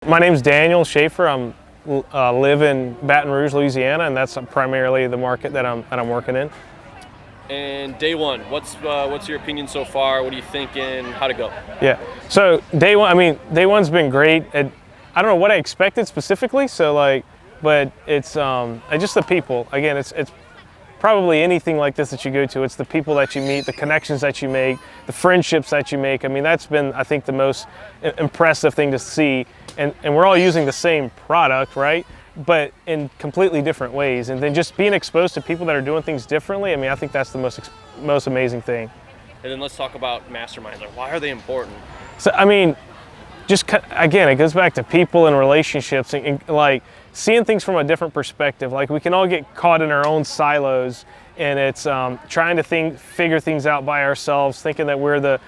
My name's Daniel Shaffer. I live in Baton Rouge, Louisiana, and that's primarily the market that I'm working in. And day one, what's your opinion so far? What are you thinking? How to go? Yeah. So day one's been great. I don't know what I expected specifically. But it's just the people. Again, it's probably anything like this that you go to. It's the people that you meet, the connections that you make, the friendships that you make. I mean, that's been, I think, the most impressive thing to see. And we're all using the same product, right? But in completely different ways. And then just being exposed to people that are doing things differently, I mean, I think that's the most amazing thing. And then let's talk about masterminds. Like, why are they important? So, I mean, again, it goes back to people and relationships and like seeing things from a different perspective. Like, we can all get caught in our own silos, and it's trying to figure things out by ourselves, thinking that we're the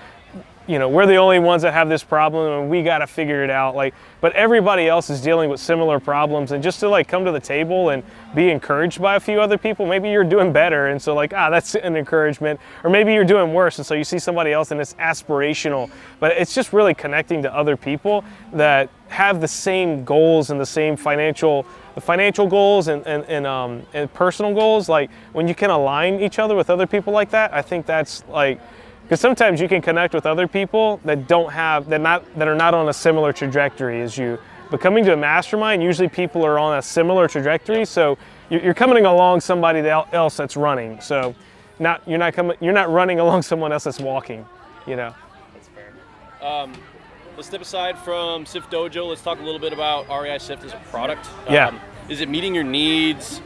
only ones that have this problem and we got to figure it out. But everybody else is dealing with similar problems, and just to come to the table and be encouraged by a few other people. Maybe you're doing better, and so that's an encouragement. Or maybe you're doing worse, and so you see somebody else and it's aspirational. But it's just really connecting to other people that have the same goals and the same financial goals and personal goals. Like, when you can align each other with other people like that, I think that's because sometimes you can connect with other people that are not on a similar trajectory as you. But coming to a mastermind, usually people are on a similar trajectory, so you're coming along somebody else that's running. So you're not running along someone else that's walking. That's fair. Let's step aside from SIFT Dojo. Let's talk a little bit about REISift as a product. Yeah. Is it meeting your needs?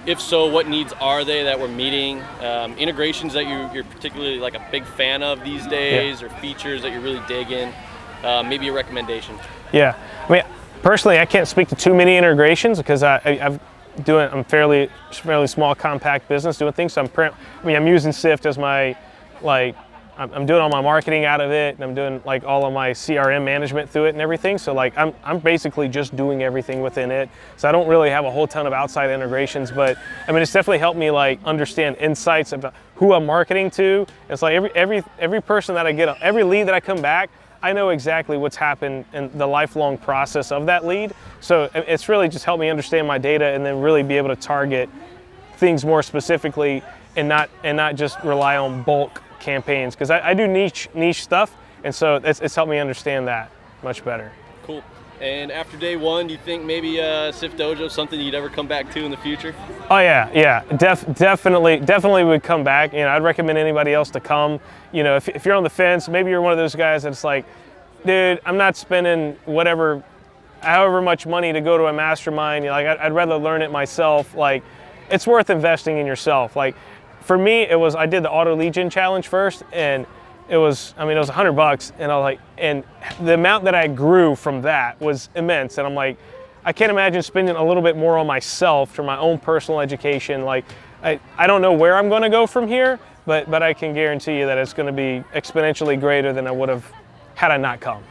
If so, what needs are they that we're meeting? Integrations that you're particularly a big fan of these days, or features that you're really digging? Maybe a recommendation. Yeah, I mean, personally, I can't speak to too many integrations because I'm fairly small, compact business doing things. So I'm using SIFT as my I'm doing all my marketing out of it, and I'm doing all of my CRM management through it and everything. So I'm basically just doing everything within it. So I don't really have a whole ton of outside integrations, but I mean, it's definitely helped me understand insights about who I'm marketing to. It's every person that I get, every lead that I come back, I know exactly what's happened in the lifelong process of that lead. So it's really just helped me understand my data and then really be able to target things more specifically and not just rely on bulk campaigns, because I do niche stuff, and so it's helped me understand that much better. Cool. And after day one, do you think maybe SIFT Dojo is something you'd ever come back to in the future? Oh yeah, definitely would come back. I'd recommend anybody else to come. If you're on the fence, maybe you're one of those guys that's like, dude, I'm not spending however much money to go to a mastermind. I'd rather learn it myself. It's worth investing in yourself. For me, I did the auto lead gen challenge first, and it was $100, and the amount that I grew from that was immense. And I'm like, I can't imagine spending a little bit more on myself for my own personal education. I don't know where I'm going to go from here, but I can guarantee you that it's going to be exponentially greater than I would have had I not come.